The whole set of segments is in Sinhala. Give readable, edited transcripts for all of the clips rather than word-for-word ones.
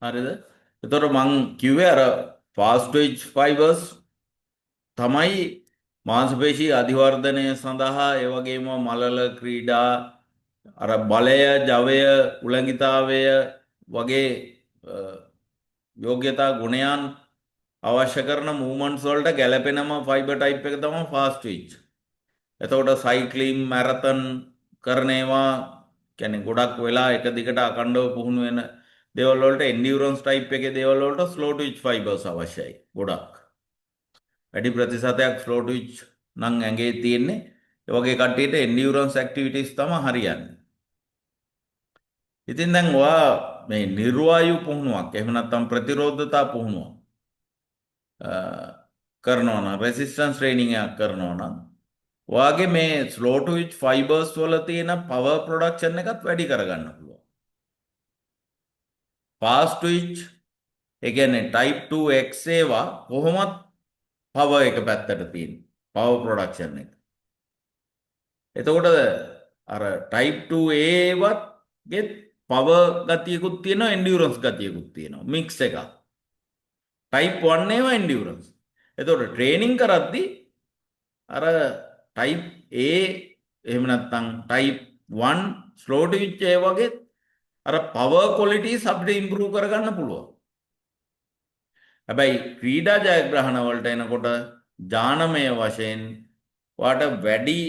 හරිද? එතකොට මං කිව්වේ අර fast twitch fibers තමයි මාංශපේශී අධිවර්ධනය සඳහා ඒ වගේම මලල ක්‍රීඩා අර බලය, ජවය, උලංගිතාවය වගේ යෝග්‍යතා ගුණයන් අවශ්‍ය කරන මූවමන්ට්ස් වලට ගැලපෙනම ෆයිබර් ටයිප් එක තමයි ෆාස්ට් ට්විච්. එතකොට සයික්ලින් මැරතන් කරන ඒවා කියන්නේ ගොඩක් වෙලා එක දිගට අකණ්ඩව පුහුණු වෙන දේවල් වලට එන්ඩියුරන්ස් ටයිප් එකේ දේවල් වලට ස්ලෝ ට්විච් ෆයිබර්ස් අවශ්‍යයි ගොඩක්. වැඩි ප්‍රතිශතයක් ස්ලෝ ට්විච් නම් ඇඟේ තියෙන්නේ. ඒ වගේ කට්ටියට එන්ඩියුරන්ස් ඇක්ටිවිටීස් තමයි හරියන්නේ. ඉතින් දැන් ඔයා මේ නිර්වායු පුහුණුවක් එහෙම නැත්නම් ප්‍රතිරෝධතා පුහුණුවක් කරනවා නම් රෙසිස්ටන්ස් ට්‍රේනින් එකක් කරනවා නම් ඔයාගේ මේ ස්ලෝ ට්විච් ෆයිබර්ස් වල තියෙන පවර් ප්‍රොඩක්ෂන් එකත් වැඩි කරගන්න පුළුවන්. ෆාස්ට් ට්විච් ඒ කියන්නේ type 2X ඒවා කොහොමත් පවර් එක පැත්තට තියෙන පවර් ප්‍රොඩක්ෂන් එක. එතකොට අර type 2A ඒවත් ගෙත් පවර් ගතියකුත් තියෙනවා එන්ඩියුරන්ස් ගතියකුත් තියෙනවා මික්ස් එකක්. type 1 ඒවා එන්ඩියුරන්ස්. එතකොට ට්‍රේනින් කරද්දී අර type A එහෙම නැත්නම් type 1 slow twitch ඒ වගේ අර power qualities අපිට improve කරගන්න පුළුවන්. හැබැයි ක්‍රීඩා ජයග්‍රහණ වලට එනකොට ඥානමය වශයෙන් වාට වැඩි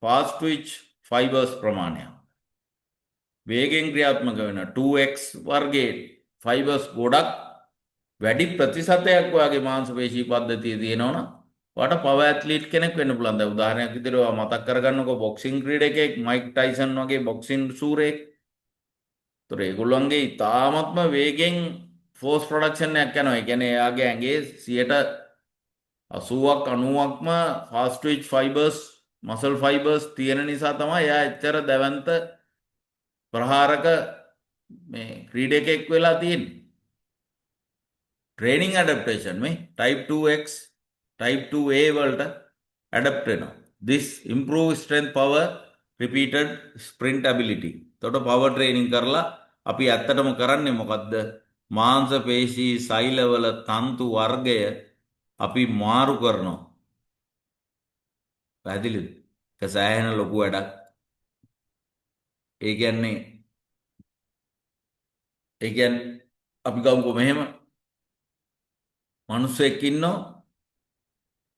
fast twitch fibers ප්‍රමාණයක් වේගෙන් ක්‍රියාත්මක වෙන 2x වර්ගයේ fibers ගොඩක් වැඩි ප්‍රතිශතයක් ඔයාගේ මාංශ පේශී පද්ධතිය තියෙනවනම් ඔයාට පවර් ඇත්ලීට් කෙනෙක් වෙන්න පුළුවන්. දැන් උදාහරණයක් විදිහට ඔයා මතක් කරගන්නකො බොක්සිං ක්‍රීඩකයෙක් මයික් ටයිසන් වගේ බොක්සිං සූරයෙක්. ඒතර ඒගොල්ලන්ගේ ඉතාමත්ම වේගෙන් ෆෝස් ප්‍රොඩක්ෂන් එකක් යනවා. ඒ කියන්නේ එයාගේ ඇඟේ 80ක් 90ක්ම ෆාස්ට් ට්විච් ෆයිබර්ස් මසල් ෆයිබර්ස් තියෙන නිසා තමයි එයා එච්චර දැවන්ත ප්‍රහාරක මේ ක්‍රීඩකයෙක් වෙලා තියෙන්නේ. ට්‍රේනින් ඇඩප්ටේෂන් මේ type 2X type 2A වලට ඇඩප්ට් වෙනවා. this improve strength power repeated sprint ability. එතකොට power training කරලා අපි ඇත්තටම කරන්නේ මොකද්ද? මාංශ පේශී සෛලවල තන්තු වර්ගය අපි මාරු කරනවා. පැහැදිලිද? ඒක සෑහෙන ලොකු වැඩක්. ඒ කියන්නේ අපි ගමුකෝ මෙහෙම මිනිස්සෙක් ඉන්නවා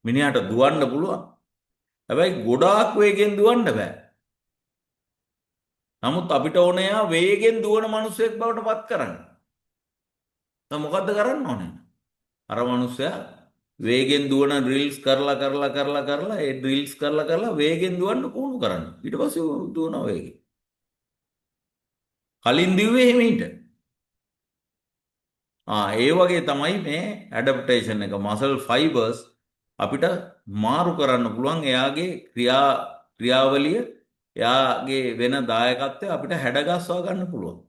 මිනිහට දුවන්න පුළුවන්. හැබැයි ගොඩාක් වේගෙන් දුවන්න බෑ. නමුත් අපිට ඕනේ යා වේගෙන් දුවන මිනිස්සෙක් බවට පත් කරන්න. දැන් මොකද්ද කරන්න ඕනේ? අර මිනිස්සයා වේගෙන් දුවන ඩ්‍රිල්ස් කරලා ඒ ඩ්‍රිල්ස් කරලා වේගෙන් දුවන්න පුහුණු කරන්න. ඊට පස්සේ දුවනවා වේගෙන්. කලින් දිව්වේ එහෙම හිට. ඒ වගේ තමයි මේ ඇඩප්ටේෂන් එක මසල් ෆයිබර්ස් අපිට මාරු කරන්න පුළුවන් එයාගේ ක්‍රියාවලිය එයාගේ වෙන දායකත්වය අපිට හැඩගස්වා ගන්න පුළුවන්.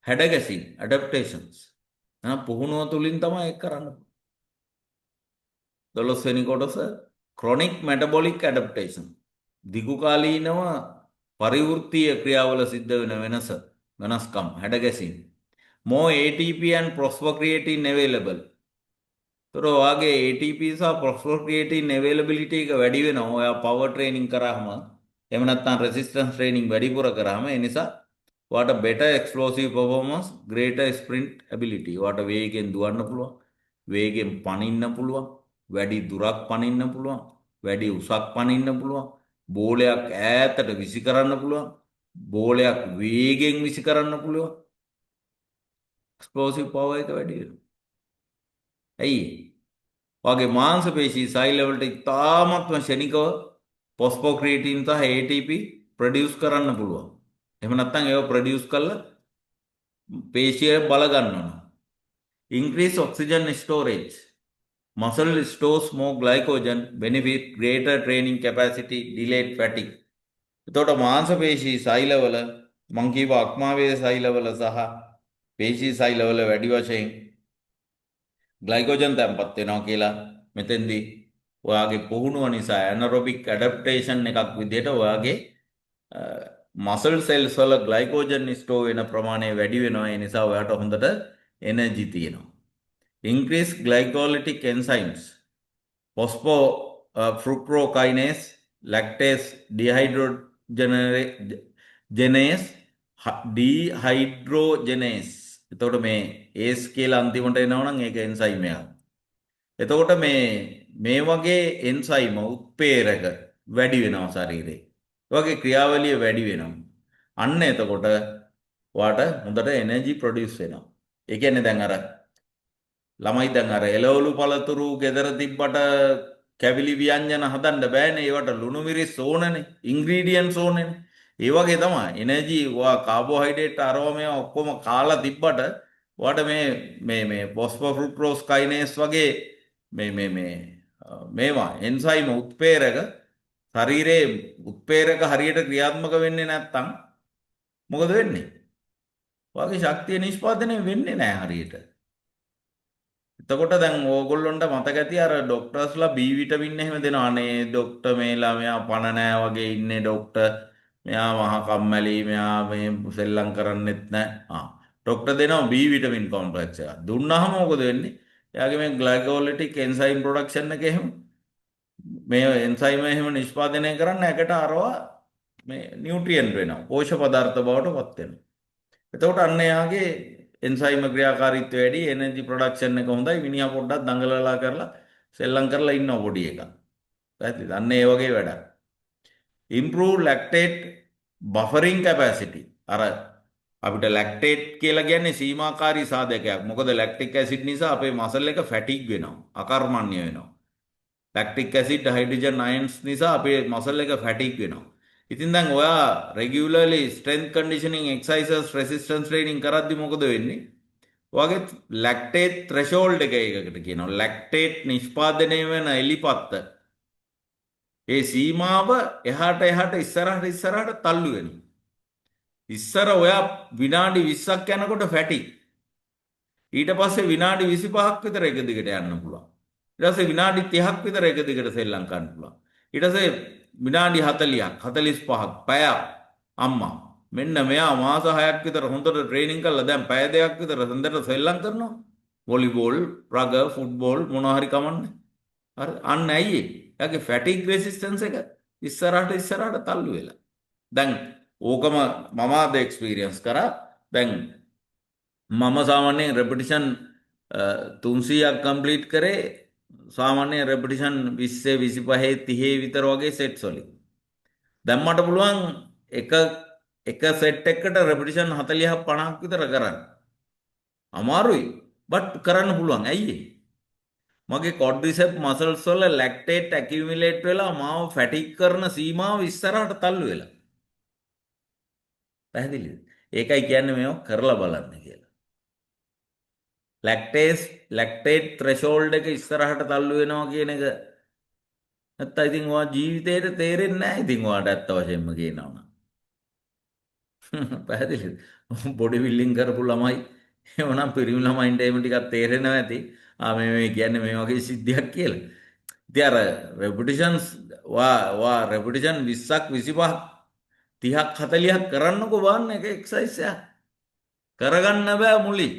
හැඩගැසීම් ඇඩප්ටේෂන්ස් පුහුණුව තුලින් තමයි ඒක කරන්න පුළුවන්. 12 වෙනි කොටස ක්‍රොනික් මෙටබොලික් ඇඩප්ටේෂන්. දිගුකාලීනව පරිවෘත්තීය ක්‍රියාවල සිද්ධ වෙන වෙනස්කම් හැඩගැසීම්. more ATP and phosphocreatine available. තොර ඔයාගේ ATP සහ phosphocreatine availability එක වැඩි වෙනවා. ඔයා power training කරාම එහෙම නැත්නම් resistance training වැඩිපුර කරාම ඒ නිසා ඔයාට better explosive performance, greater sprint ability. ඔයාට වේගෙන් දුවන්න පුළුවන්, වේගෙන් පනින්න පුළුවන්, වැඩි දුරක් පනින්න පුළුවන්, වැඩි උසක් පනින්න පුළුවන්, බෝලයක් ඈතට විසි කරන්න පුළුවන්, බෝලයක් වේගෙන් විසි කරන්න පුළුවන්. එක්ස්ප්ලෝසිව් පවර් එක වැඩි වෙනවා. ඇයි? ඔයාගේ මාංශ පේශී සෛල වලට ඉතාමත්ම ශනිකව ෆොස්ෆෝක්‍රියේටින් සහ ATP ප්‍රොඩියුස් කරන්න පුළුවන්. එහෙම නැත්නම් ඒව ප්‍රොඩියුස් කරලා පේශිය බල ගන්නවා. increase oxygen storage. muscle stores more glycogen, benefit greater training capacity, delayed fatigue. එතකොට මාංශ පේශී සෛලවල මං කියව අක්මාවේ සෛලවල සහ පේශී සෛලවල වැඩි වශයෙන් ග්ලයිකෝජන් තැන්පත් වෙනවා කියලා මෙතෙන්දී ඔයාගේ පුහුණුව නිසා ඇනරොබික් ඇඩප්ටේෂන් එකක් විදිහට ඔයාගේ මසල් සෙල්ස් වල ග්ලයිකෝජන් ස්ටෝර් වෙන ප්‍රමාණය වැඩි වෙනවා. ඒ නිසා ඔයාට හොඳට එනර්ජි තියෙනවා. increase glycolytic enzymes fructokinase lactase dehydrogenase dehydrogenase. එතකොට මේ ACE කියලා අන්තිමට එනවනම් ඒක එන්සයිම් එකක්. එතකොට මේ වගේ එන්සයිම උත්ප්‍රේරක වැඩි වෙනවා ශරීරේ. ඒ වගේ ක්‍රියාවලිය වැඩි වෙනවා. අන්න එතකොට ඔයාට හොඳට එනර්ජි ප්‍රොඩියුස් වෙනවා. ඒ කියන්නේ දැන් අර ළමයි දැන් අර එළවලු පළතුරු ගෙදර තිබ්බට කැවිලි ව්‍යංජන හදන්න බෑනේ. ඒවට ලුණු මිරිස් ඕනනේ. ඉන්ග්‍රීඩියන්ට්ස් ඕනනේ. ඒ වගේ තමයි එනර්ජි ඔයා කාබෝහයිඩ්‍රේට් අරවා මේවා ඔක්කොම කාලා තිබ්බට ඔයාට මේ ෆොස්ෆෝෆ්රුක්ටෝස් කයිනේස් වගේ මේවා එන්සයිම උත්ප්‍රේරක ශරීරයේ උත්ප්‍රේරක හරියට ක්‍රියාත්මක වෙන්නේ නැත්තම් මොකද වෙන්නේ? ඔයාගේ ශක්තිය නිෂ්පාදනය වෙන්නේ නැහැ හරියට. එතකොට දැන් ඕගොල්ලොන්ට මතක ඇති අර ඩොක්ටර්ස්ලා B විටමින් එහෙම දෙනවා. අනේ ඩොක්ටර් මේලා මෙයා පණ නෑ වගේ ඉන්නේ ඩොක්ටර්. මෙයා මහා කම්මැලි. මෙයා මේ සෙල්ලම් කරන්නෙත් නෑ. ඩොක්ටර් දෙනවා B විටමින් කොම්ප්ලෙක්ස් එක. දුන්නාම මොකද වෙන්නේ? එයාගේ මේ ග්ලයිකෝලිටික් එන්සයිම් ප්‍රොඩක්ෂන් එක එහෙම මේ එන්සයිම එහෙම නිෂ්පාදනය කරන්න ඇකට අරවා මේ නියුට්‍රියන්ට් වෙනවා. පෝෂක පදාර්ථ බවට පත් වෙනවා. එතකොට අන්න එයාගේ එන්සයිම ක්‍රියාකාරීත්වය වැඩි, එනර්ජි ප්‍රොඩක්ෂන් එක හොඳයි. මිනිහා පොඩ්ඩක් දඟලලා කරලා සෙල්ලම් කරලා ඉන්නවා පොඩි එකා. පැහැදිලිද? අන්න ඒ වගේ වැඩක්. improve lactate buffering capacity. අර අපිට ලැක්ටේට් කියලා කියන්නේ සීමාකාරී සාධකයක්. මොකද ලැක්ටික් ඇසිඩ් නිසා අපේ මසල් එක ෆැටිග් වෙනවා, අකර්මණ්‍ය වෙනවා. ලැක්ටික් ඇසිඩ් හයිඩ්‍රජන් අයන්ස් නිසා අපේ මසල් එක ෆැටිග් වෙනවා. ඉතින් දැන් ඔයා regularly strength conditioning exercises resistance training කරද්දි මොකද වෙන්නේ? ඔයාගේ ලැක්ටේට් ත්‍රෙෂෝල්ඩ් එක එකකට කියනවා. ලැක්ටේට් නිෂ්පාදනය වෙන එලිපත්ත ඒ සීමාව එහාට ඉස්සරහට තල්ලු වෙනවා. ඉස්සර ඔයා විනාඩි 20ක් යනකොට ෆැටි. ඊට පස්සේ විනාඩි 25ක් විතර එක දිගට යන්න පුළුවන්. ඊට පස්සේ විනාඩි 30ක් විතර එක දිගට සෙල්ලම් කරන්න පුළුවන්. ඊට පස්සේ විනාඩි 40ක් 45ක් පැයක් අම්මා මෙන්න මෙයා මාස 6ක් විතර හොඳට ට්‍රේනින් කරලා දැන් පැය දෙකක් විතර හොඳට සෙල්ලම් කරනවා. වොලිබෝල්, රග, ෆුට්බෝල් මොනවා හරි කමන්නේ. හරි අන්න ඇයි එයාගේ ෆැටිග් රෙසිස්ටන්ස් එක ඉස්සරහට තල්ලු වෙලා. දැන් ඕකම මම අද එක්ස්පීරියන්ස් කරා. දැන් මම සාමාන්‍යයෙන් රෙපිටිෂන් 300ක් කම්ප්ලීට් කරේ සාමාන්‍යයෙන් රෙපිටිෂන් 20 25 30 විතර වගේ සෙට්ස් වලින්. දැන් මට පුළුවන් එක සෙට් එකකට රෙපිටිෂන් 40ක් 50ක් විතර කරන්න. අමාරුයි බට් කරන්න පුළුවන්. ඇයි මගේ quadriceps muscles වල lactate accumulate වෙලා මාව ෆැටිග් කරන සීමාව ඉස්සරහට තල්ලු වෙලා. පැහැදිලිද? ඒකයි කියන්නේ මේව කරලා බලන්න කියලා. ලැක්ටේට් ත්‍රෙෂෝල්ඩ් එක ඉස්සරහට තල්ලු වෙනවා කියන එක නැත්නම් ඉතින් ඔයා ජීවිතේට තේරෙන්නේ නැහැ. ඉතින් ඔයාට ඇත්ත වශයෙන්ම කියනවා නම්. පැහැදිලිද? බොඩි බිල්ඩින් කරපු ළමයි එවනම් පිරිමි ළමයින්ට එහෙම ටිකක් තේරෙනවා ඇති. මේ කියන්නේ මේ වගේ සිද්ධියක් කියලා. ඉතින් අර රෙපිටිෂන්ස් වා රෙපිටිෂන් 20ක් 25ක් 30ක් 40ක් කරන්නකෝ බලන්න එක එක්සර්සයිස් එක. කරගන්න බෑ මුලින්.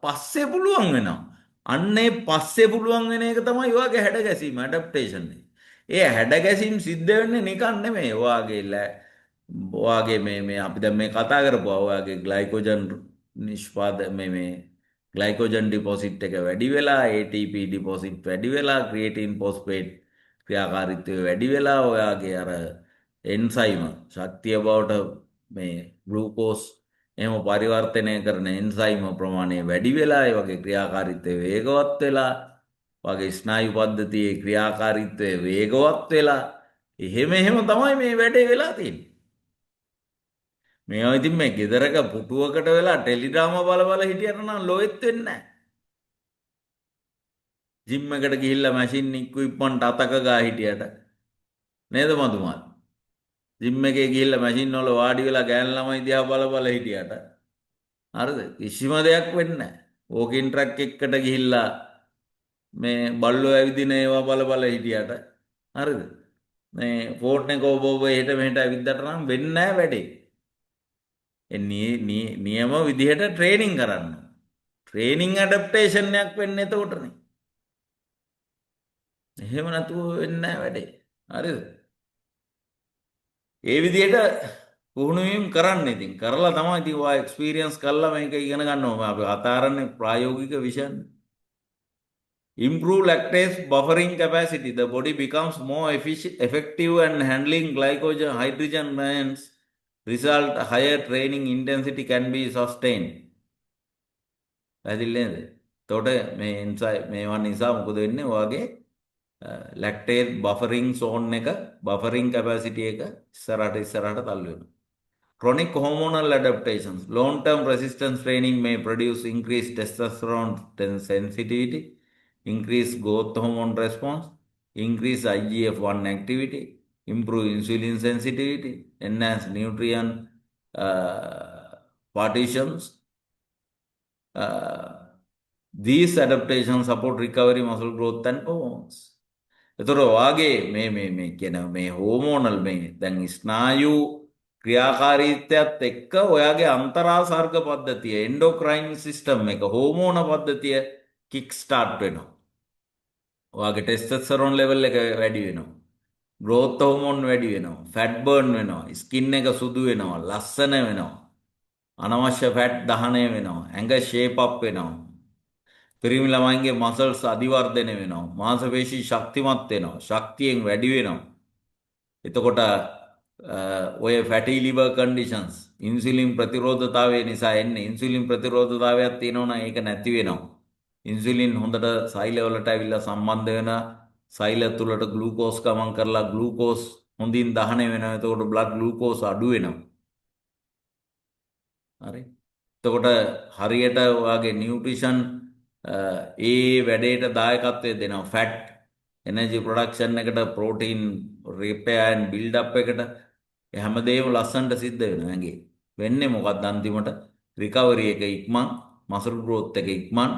පස්සේ පුළුවන් වෙනවා. අන්නේ පස්සේ පුළුවන් වෙන එක තමයි ඔයාගේ හැඩ ගැසීම ඇඩැප්ටේෂන් එක. ඒ හැඩ ගැසීම් සිද්ධ වෙන්නේ නිකන් නෙමෙයි. ඔයාගේ මේ අපි දැන් මේ කතා කරපුවා ඔයාගේ ග්ලයිකෝජන් ග්ලයිකෝජන් ඩිපොසිට් එක වැඩි වෙලා, ATP ඩිපොසිට් වැඩි වෙලා, ක්‍රියේටින් ෆොස්ෆේට් ක්‍රියාකාරීත්වය වැඩි වෙලා, ඔයාගේ අර එන්සයිම ශක්තිය බවට මේ ග්ලූකෝස් එහෙම පරිවර්තනය කරන එන්සයිම ප්‍රමාණය වැඩි වෙලා, ඒ වගේ ක්‍රියාකාරීත්වය වේගවත් වෙලා, වගේ ස්නායු පද්ධතියේ ක්‍රියාකාරීත්වය වේගවත් වෙලා, එහෙම තමයි මේ වැඩේ වෙලා තියෙන්නේ. මේවා ඉතින් මේ ගෙදරක පුටුවකට වෙලා ටෙලිඩ්‍රාමා බල හිටියට නම් ලොෙත් වෙන්නේ නැහැ. ජිම් එකට ගිහිල්ලා මැෂින් ඉක්විප්මන්ට් අතක ගා හිටියට නේද මතුමාත්? ජිම් එකේ ගිහිල්ලා මැෂින් වල වාඩි වෙලා ගෑන් ළමයි දිහා බල හිටියට හරිද? කිසිම දෙයක් වෙන්නේ නැහැ. වෝකින් ට්‍රැක් එකකට ගිහිල්ලා මේ බල්ලෝ ඇවිදින ඒවා බල හිටියට හරිද? මේ ෆෝන් එක ඔබ එහෙට මෙහෙට ඇවිද්දට නම් වෙන්නේ නැහැ වැඩේ. ඒ නියම විදිහට ට්‍රේනින් කරන්න. ට්‍රේනින් ඇඩප්ටේෂන් එකක් වෙන්නේ එතකොටනේ. එහෙම නැතුව වෙන්නේ නැහැ වැඩේ. හරිද? ඒ විදිහට පුහුණු වීම කරන්න ඉතින්. කරලා තමයි ඉතින් ඔයා එක්ස්පීරියන්ස් කරලා මේක ඉගෙන ගන්න ඕනේ. අපි අතාරන්නේ ප්‍රායෝගික විෂයන්. Improve lactase buffering capacity. The body becomes more effective and handling glycogen hydrogen bonds. Result higher training intensity can be sustained. පැහැදිලි නේද? එතකොට මේ මේවා නිසා මොකද වෙන්නේ? ඔයාගේ ලැක්ටේස් බෆරින් සෝන් එක බෆරින් කැපැසිටි එක ඉස්සරහට තල්ලු වෙනවා. Chronic hormonal adaptations. Long-term resistance training may produce increased testosterone sensitivity, increased growth hormone response, increased IGF-1 activity, improve insulin sensitivity, enhance nutrient partitions. These adaptations support recovery, muscle growth and performance. එතකොට වාගේ මේ කියන මේ හෝමෝනල් මේ දැන් ස්නායු ක්‍රියාකාරීත්වයත් එක්ක ඔයාගේ අන්තරාසර්ග පද්ධතිය එන්ඩෝක්‍රයින් සිස්ටම් එක හෝමෝන පද්ධතිය කික් ස්ටාර්ට් වෙනවා. ඔයාගේ ටෙස්ටස්ටරෝන් ලෙවල් එක වැඩි වෙනවා. ග්‍රෝත් හෝමෝන් වැඩි වෙනවා. ෆැට් බර්න් වෙනවා. ස්කින් එක සුදු වෙනවා. ලස්සන වෙනවා. අනවශ්‍ය ෆැට් දහනය වෙනවා. ඇඟ ෂේප් අප් වෙනවා. පිරිමි ළමයින්ගේ මසල්ස් අධිවර්ධනය වෙනවා. මාංශපේශී ශක්තිමත් වෙනවා. ශක්තියෙන් වැඩි වෙනවා. එතකොට ඔය ෆැටි ලිවර් කන්ඩිෂන්ස් ඉන්සුලින් ප්‍රතිරෝධතාවය නිසා එන්නේ. ඉන්සුලින් ප්‍රතිරෝධතාවයක් තියෙනවා නම් ඒක නැති වෙනවා. ඉන්සුලින් හොඳට සෛල වලට ඇවිල්ලා සම්බන්ධ වෙන සෛල තුලට ග්ලූකෝස් ගමන් කරලා ග්ලූකෝස් හොඳින් දහනය වෙනවා. එතකොට බ්ලඩ් ග්ලූකෝස් අඩු වෙනවා. හරි. එතකොට හරියට ඔයාගේ නියුට්‍රිෂන් ඒ වැඩේට දායකත්වය දෙනවා. ෆැට් එනර්ජි ප්‍රොඩක්ෂන් එකට protein repair and build up එකට හැමදේම ලස්සනට සිද්ධ වෙනවා ඇඟේ. වෙන්නේ මොකක්ද අන්තිමට රිකවරි එක ඉක්මන්, මසල් ග්‍රෝත් එක ඉක්මන්,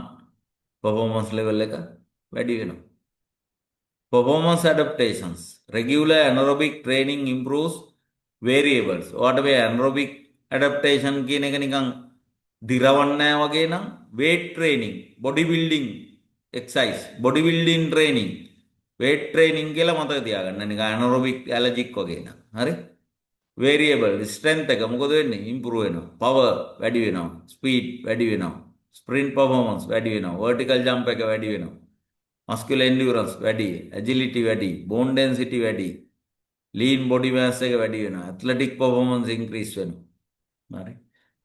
performance level එක වැඩි වෙනවා. Performance adaptations. Regular anaerobic training improves variables. ඔයාට මේ anaerobic adaptation කියන එක නිකන් දිරවන්නේ නැහැ වගේ නම් weight training, body building exercise, body building training, weight training කියලා මතක තියාගන්න. නිකන් anaerobic allergic වගේ නම්. හරි? variable strength එක මොකද වෙන්නේ? improve වෙනවා. power වැඩි වෙනවා. speed වැඩි වෙනවා. sprint performance වැඩි වෙනවා. vertical jump එක වැඩි වෙනවා. muscular endurance වැඩි, agility වැඩි, bone density වැඩි, lean body mass එක වැඩි වෙනවා. athletic performance increase වෙනවා. හරි?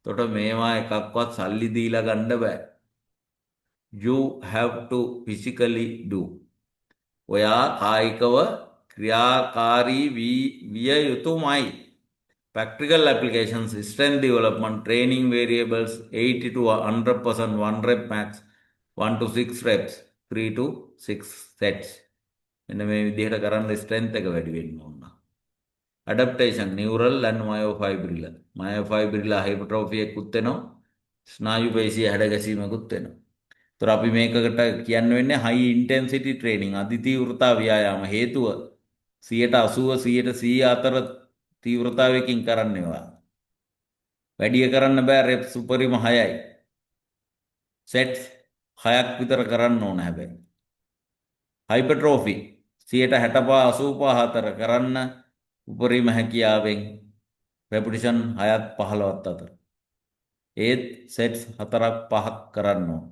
එතකොට මේවා එකක්වත් සල්ලි දීලා ගන්න බෑ. You have to physically do. ඔයා කායිකව ක්‍රියාකාරී විය යුතුමයි. Practical applications, strength development, training variables, 80 to 100%, 1 rep max, 1 to 6 reps, 3 to 6 sets. මෙන්න මේ විදිහට කරන්න ස්ට්‍රෙන්ත් එක වැඩි වෙන්න ඕන. Adaptation, neural and myofibrillar. Myofibrillar hypertrophy එකකුත් වෙනවා. ස්නායු පේශී හැඩගැසීමකුත් වෙනවා. ඒතර අපි මේකකට කියන්න වෙන්නේ high intensity training, අධි තීව්‍රතා ව්‍යායාම. හේතුව 80% 100% අතර තීව්‍රතාවයකින් කරන්න ඒවා. වැඩි කරන්න බෑ reps උපරිම 6යි. sets 6ක් විතර කරන්න ඕන හැබැයි. hypertrophy 65-85 අතර කරන්න උපරිම හැකියාවෙන් repetition 6-15 අතර. ඒත් sets 4-5ක් කරන්න ඕන.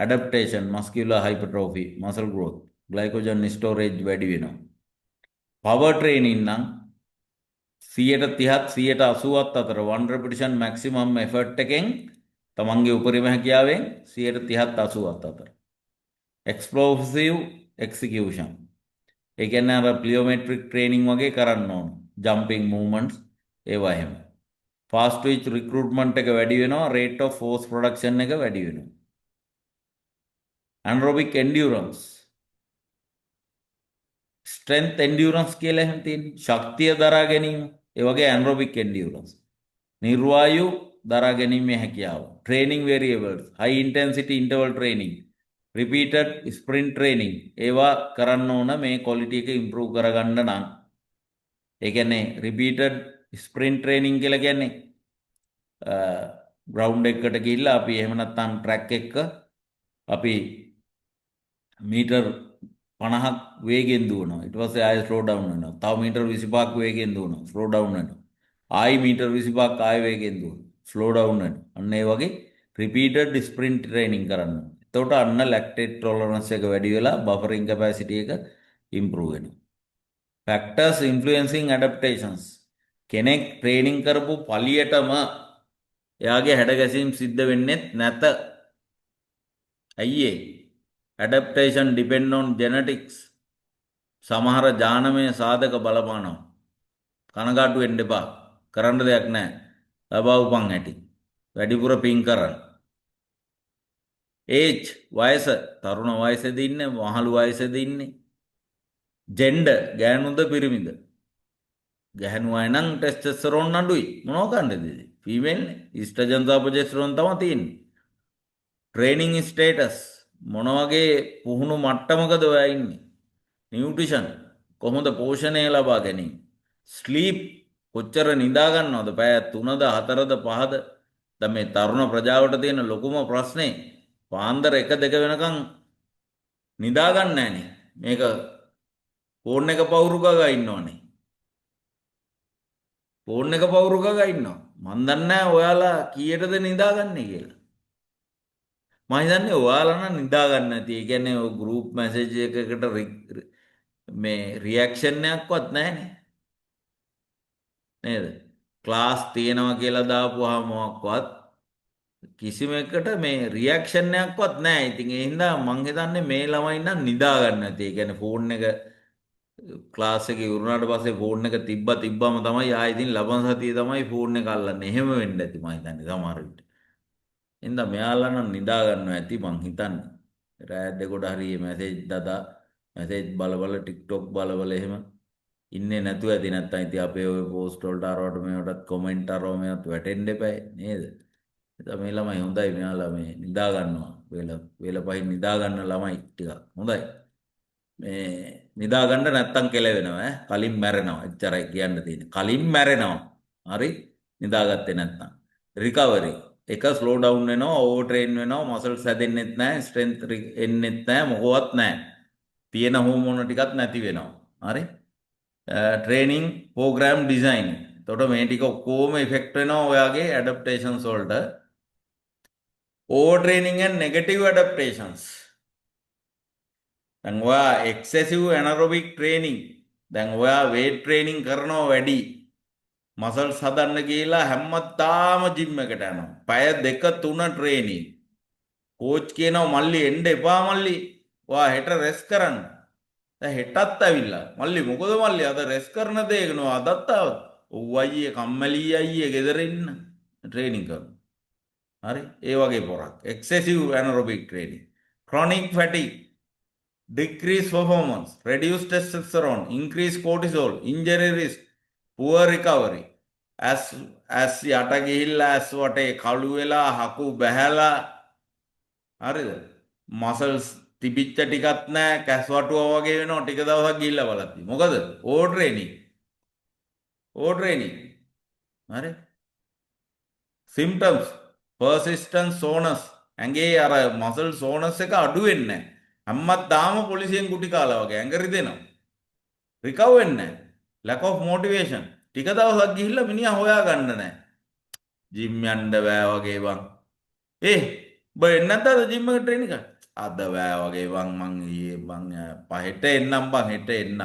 adaptation, muscular hypertrophy, muscle growth, glycogen storage වැඩි වෙනවා. power training නම් 130-180 අතර 1 repetition maximum effort එකෙන් තමන්ගේ උපරිම හැකියාවෙන් 130-180 අතර. explosive execution. ඒ කියන්නේ අර plyometric training වගේ කරන්න ඕන. jumping movements ඒවා එහෙම. fast twitch recruitment එක වැඩි වෙනවා. rate of force production එක වැඩි වෙනවා. anaerobic endurance. strength endurance කියලා එහෙම තියෙන්නේ. ශක්තිය දරා ගැනීම. ඒ වගේ anaerobic endurance. නිර්වායු දරා ගැනීමේ හැකියාව. training variables, high intensity interval training, repeated sprint training ඒවා කරන්න ඕන මේ quality එක improve කරගන්න නම්. ඒ කියන්නේ repeated sprint training කියලා කියන්නේ ග්‍රවුන්ඩ් එකකට ගිහිල්ලා අපි එහෙම නැත්නම් ට්‍රැක් එක අපි මීටර් 50ක් වේගෙන් දුවනවා. ඊට පස්සේ ආයෙ ස්ලෝ ඩවුන් වෙනවා. තව මීටර් 25ක් වේගෙන් දුවනවා. ස්ලෝ ඩවුන් වෙනවා. ආයෙ මීටර් 25ක් ආයෙ වේගෙන් දුවනවා. ස්ලෝ ඩවුන් වෙනවා. අන්න ඒ වගේ රිපීටඩ් ස්ප්‍රින්ට් ට්‍රේනින් කරන්න. එතකොට අන්න ලැක්ටේට් ටොලරන්ස් එක වැඩි වෙලා බෆරින් කැපැසිටි එක ඉම්ප්‍රූව් වෙනවා. ෆැක්ටර්ස් ඉන්ෆ්ලුවෙන්සිං ඇඩප්ටේෂන්ස්. කෙනෙක් ට්‍රේනින් කරපු පළියටම එයාගේ හැඩ ගැසීම් සිද්ධ වෙන්නේත් නැත. ඇයි ඒ? Adaptation depend on genetics. සමහර ජානමය සාධක බලපානවා. කනගාටු වෙන්න එපා. කරන්න දෙයක් නැහැ. ලබවපන් ඇති. වැඩිපුර පින් කරන්න. ඒජ් වයස තරුණ වයසේදී ඉන්නේ මහලු වයසේදී ඉන්නේ. ජෙන්ඩර් ගෑනුද පිරිමිද? ගැහැණු අය නම් ටෙස්ටස්ටරෝන් අඩුයි. මොනව කරන්නද? ෆීමේල් නේ. ඊස්ට්‍රජන් සහ ප්‍රොජෙස්ටරෝන් තමයි තියෙන්නේ. ට්‍රේනින් ස්ටේටස් මොන වගේ පුහුණු මට්ටමකද ඔයා ඉන්නේ? නියුට්‍රිෂන් කොහොමද පෝෂණය ලබා ගැනීම? ස්ලීප් කොච්චර නිදා ගන්නවද? පැය 3ද 4ද 5ද? දැන් මේ තරුණ ප්‍රජාවට තියෙන ලොකුම ප්‍රශ්නේ පාන්දර 1 2 වෙනකන් නිදා ගන්න නැහනේ. මේක ෆෝන් එක පවුරු ගගා ඉන්නවනේ. ෆෝන් එක පවුරු ගගා ඉන්නවා. මන් දන්නේ නැහැ ඔයාලා කීයටද නිදාගන්නේ කියලා. මම හිතන්නේ ඔයාලා නම් නිදා ගන්න නැති. ඒ කියන්නේ ඔය ගෲප් මැසේජ් එකකට මේ රියැක්ෂන් එකක්වත් නැහනේ. නේද? ක්ලාස් තියෙනවා කියලා දාපුවාම මොකක්වත් කිසිම එකට මේ රියැක්ෂන් එකක්වත් නැහැ. ඉතින් ඒ හින්දා මං හිතන්නේ මේ ළමයි නම් නිදා ගන්න නැති. ඒ කියන්නේ ෆෝන් එක ක්ලාස් එකේ ඉවරනාට පස්සේ ෆෝන් එක තිබ්බම තමයි ආයෙ ඉතින් ලබන සතියේ තමයි ෆෝන් එක අල්ලන්නේ. එහෙම වෙන්න ඇති මම හිතන්නේ සමහර විට. එහෙනම් මෙයාලා නම් නිදා ගන්නවා ඇති මං හිතන්නේ. රෑත් දෙකට හරි මැසේජ් දදා මැසේජ් බල TikTok බල එහෙම ඉන්නේ නැතුව ඇති. නැත්තම් ඉතින් අපේ ඔය පෝස්ට් වලට අරවට මේවටත් කමෙන්ට් අරව මේවත් වැටෙන්න එපා නේද? ඉතින් මේ ළමයි හොඳයි. මෙයාලා මේ නිදා ගන්නවා. වේල පහින් නිදා ගන්න ළමයි ටිකක් හොඳයි. මේ නිදා ගන්න නැත්තම් කෙලවෙනවා ඈ. කලින් මැරෙනවා. එච්චරයි කියන්න තියෙන්නේ. කලින් මැරෙනවා. හරි? නිදාගත්තේ නැත්තම්. රිකවරි එක ස්ලෝ ඩවුන් වෙනවා, ඕවර් ට්‍රේන් වෙනවා, මසල්ස් හැදෙන්නෙත් නැහැ, ස්ට්‍රෙන්ත් එන්නෙත් නැහැ, මොකවත් නැහැ. තියෙන හෝමෝන ටිකක් නැති වෙනවා. හරි? Training programme design. එතකොට මේ ටික ඔක්කොම ඉෆෙක්ට් වෙනවා ඔයාගේ ඇඩප්ටේෂන්ස් වලට. Over training and negative adaptations. දැන් ඔයා එක්සෙසිව් ඇනරොබික් ට්‍රේනින්. දැන් ඔයා වේට් ට්‍රේනින් කරනවා වැඩි. මසල්ස් හදන්න ගිහලා හැමදාම ජිම් එකට යනවා. පැය 2-3 ට්‍රේනින්. කෝච් කියනවා මල්ලි එන්න එපා මල්ලි. ඔයා හෙට රෙස්ට් කරන්න. දැන් හෙටත් ඇවිල්ලා. මල්ලි මොකද මල්ලි අද රෙස්ට් කරන දේ ගනවා අදත් ආවත්. ඔව් අයියේ කම්මැලි අයියේ ගෙදර ඉන්න ට්‍රේනින් කරනවා. හරි? ඒ වගේ පොරක්. එක්සෙසිව් ඇනරොබික් training. chronic fatigue. Decrease performance, reduce testosterone, increase cortisol, injury risk, poor recovery. As යට ගිහිල්ලා ඇස් වටේ කළු වෙලා හකු බැහැලා හරිද? මසල්ස් තිබිච්ච ටිකක් නැහැ කැස්වටුවා වගේ වෙනවා ටික දවසක් ගිහිල්ලා බලද්දි. මොකද? Over training. හරි? symptoms persistent soreness. ඇඟේ අර මසල් soreness එක අඩු වෙන්නේ නැහැ. හැමදාම පොලිසියෙන් කුටි කාලා වගේ ඇඟ රිදෙනවා. රිකවර් වෙන්නේ නැහැ. lack of motivation. ටික දවසක් ගිහිල්ලා මිනිහා හොයා ගන්න නැහැ. ජිම් යන්න බෑ වගේ බං. ඔබ එන්නේ නැද්ද ජිම් එකට ට්‍රේනින් කරන්න? අද බෑ වගේ බං මං ඊයේ බං පහෙට එන්නම් බං හෙට එන්නම්.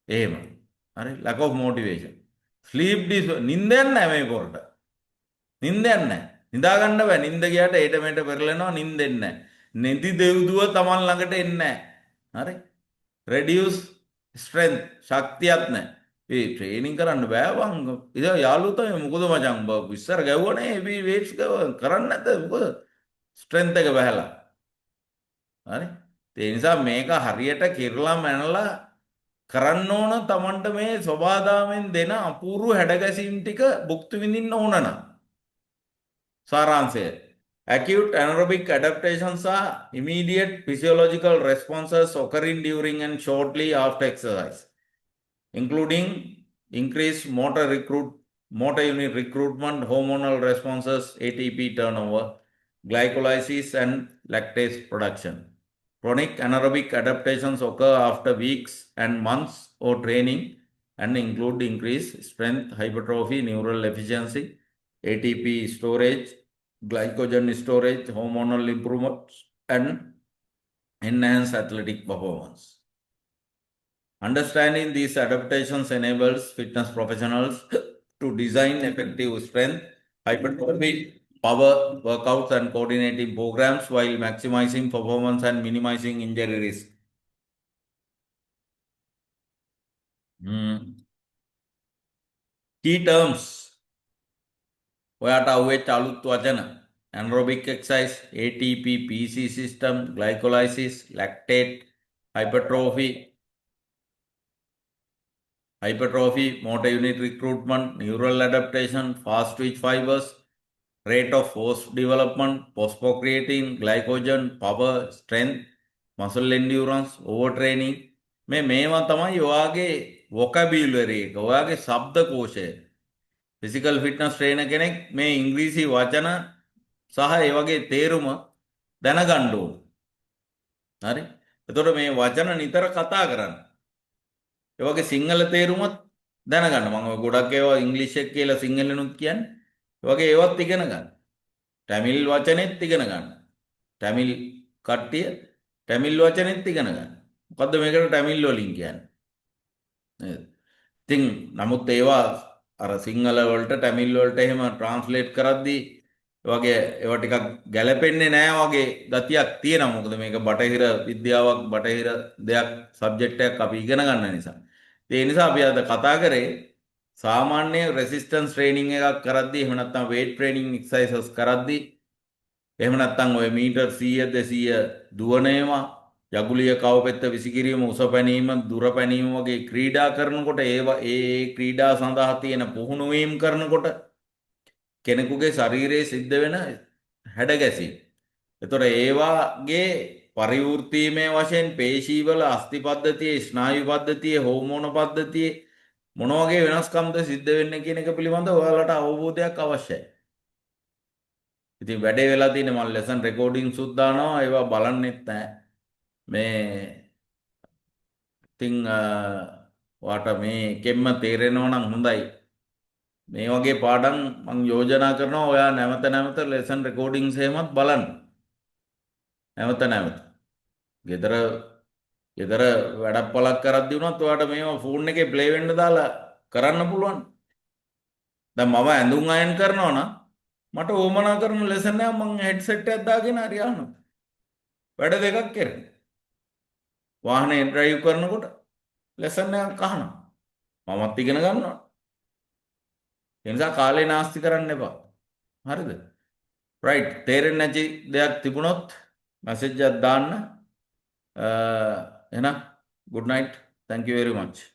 එහෙම. හරි lack of motivation. sleep disorder. නිින්ද යන්නේ නැහැ මේ පොරට. නිින්ද යන්නේ නැහැ. නිදා ගන්න බෑ. නිින්ද ගියාට ඒට මෙට පෙරලෙනවා නිින්දෙන්නේ නැහැ. නෙදි දෙව්දුව තමන් ළඟට එන්නේ නැහැ. හරි? reduce strength ශක්තියක් නැහැ. ඒ ට්‍රේනින් කරන්න බෑ බං. ඉතින් යාළුවෝ තමයි මොකද මචං ඉස්සර ගැව්වනේ මේ වේට්ස් කරන්න නැද්ද මොකද? ස්ට්‍රෙන්ත් එක බහැලා. හරි? ඒ නිසා මේක හරියට කිරලා මැනලා කරන්න ඕන තමන්ට මේ සබාදාමෙන් දෙන අපූර්ව හැඩගැසීම් ටික භුක්ති විඳින්න ඕන නම්. සාරාංශය acute anaerobic adaptations are immediate physiological responses occurring during and shortly after exercise, including increase motor unit recruitment, hormonal responses, ATP turnover, glycolysis and lactase production. Chronic anaerobic adaptations occur after weeks and months of training and include increased strength, hypertrophy, neural efficiency, ATP storage, glycogen storage, hormonal improvements, and enhanced athletic performance. Understanding these adaptations enables fitness professionals to design effective strength, hypertrophy, power workouts, and coordinating programs while maximizing performance and minimizing injury risk. Key terms. ඔයාට අහුවෙච්ච අලුත් වචන. Anaerobic exercise, ATP, PC system, glycolysis, lactate, hypertrophy, motor unit recruitment, neural adaptation, fast twitch fibers, rate of force development, phosphocreatine, glycogen, power, strength, muscle endurance, overtraining. මේවා තමයි ඔයාගේ vocabulary එක, ඔයාගේ ශබ්දකෝෂය. ෆිසිකල් ෆිට්නස් ට්‍රේනර් කෙනෙක් මේ ඉංග්‍රීසි වචන සහ ඒ වගේ තේරුම දැනගන්න ඕන. හරි? එතකොට මේ වචන නිතර කතා කරන්න. ඒ වගේ සිංහල තේරුමත් දැනගන්න. මම ඔය ගොඩක් ඒවා ඉංග්‍රීසි එක කියලා සිංහලෙනුත් කියන්නේ. ඒ වගේ ඒවත් ඉගෙන ගන්න. තමිල් වචනෙත් ඉගෙන ගන්න. තමිල් කට්ටිය තමිල් වචනෙත් ඉගෙන ගන්න. මොකද්ද මේකට තමිල් වලින් කියන්නේ? නේද? ඉතින් නමුත් ඒවා අර සිංහල වලට තමිල් වලට එහෙම ට්‍රාන්ස්ලේට් කරද්දී වගේ ඒවා ටිකක් ගැලපෙන්නේ නැහැ වගේ ගතියක් තියෙනවා. මොකද මේක බටහිර විද්‍යාවක්, බටහිර දෙයක්, සබ්ජෙක්ට් එකක් අපි ඉගෙන ගන්න නිසා. ඒ නිසා අපි අද කතා කරේ සාමාන්‍ය රෙසිස්ටන්ස් ට්‍රේනින් එකක් කරද්දී, එහෙම නැත්නම් weight training exercises කරද්දී, එහෙම නැත්නම් ඔය මීටර් 100 200 දුවන ඒවා, යගුලිය කවපෙත්ත විසිකිරීම, උස පැනීම, දුර පැනීම වගේ ක්‍රීඩා කරනකොට ඒවා ඒ ක්‍රීඩා සඳහා තියෙන පුහුණු වීම කරනකොට කෙනෙකුගේ ශරීරයේ සිද්ධ වෙන හැඩගැසීම්. එතකොට ඒවාගේ පරිවෘත්තීමේ වශයෙන් පේශීවල, අස්ථි පද්ධතියේ, ස්නායු පද්ධතියේ, හෝමෝන පද්ධතියේ මොන වගේ වෙනස්කම්ද සිද්ධ වෙන්නේ කියන එක පිළිබඳව ඔයාලට අවබෝධයක් අවශ්‍යයි. ඉතින් වැඩේ වෙලා තියෙන්නේ මම ලෙසන් රෙකෝඩින්ග්ස් උත් දානවා, ඒවා බලන්නෙත් නැහැ. මේ ඉතින් ඔයාට මේකෙන්ම තේරෙනවා නම් හොඳයි. මේ වගේ පාඩම් මම යෝජනා කරනවා ඔයා නැවත නැවත ලෙසන් රෙකෝඩින්ග්ස් එහෙමත් බලන්න. නැවත. ගෙදර වැඩපලක් කරද්දී වුණත් ඔයාට මේවා ෆෝන් එකේ ප්ලේ වෙන්න දාලා කරන්න පුළුවන්. දැන් මම ඇඳුම් අයන් කරනවා නම් මට ඕමනා කරන ලෙසන් එක මම හෙඩ්සෙට් එකක් දාගෙන හරි අහනවා. වැඩ දෙකක් කරනවා. වාහනේ ඩ්‍රයිව් කරනකොට ලෙසන් එකක් අහනවා. මමත් ඉගෙන ගන්නවා. ඒ නිසා කාලේ නාස්ති කරන්න එපා. හරිද? රයිට්. තේරෙන්නේ නැති දෙයක් තිබුණොත් මැසේජ් එකක් දාන්න. එහෙනම් good night. Thank you very much.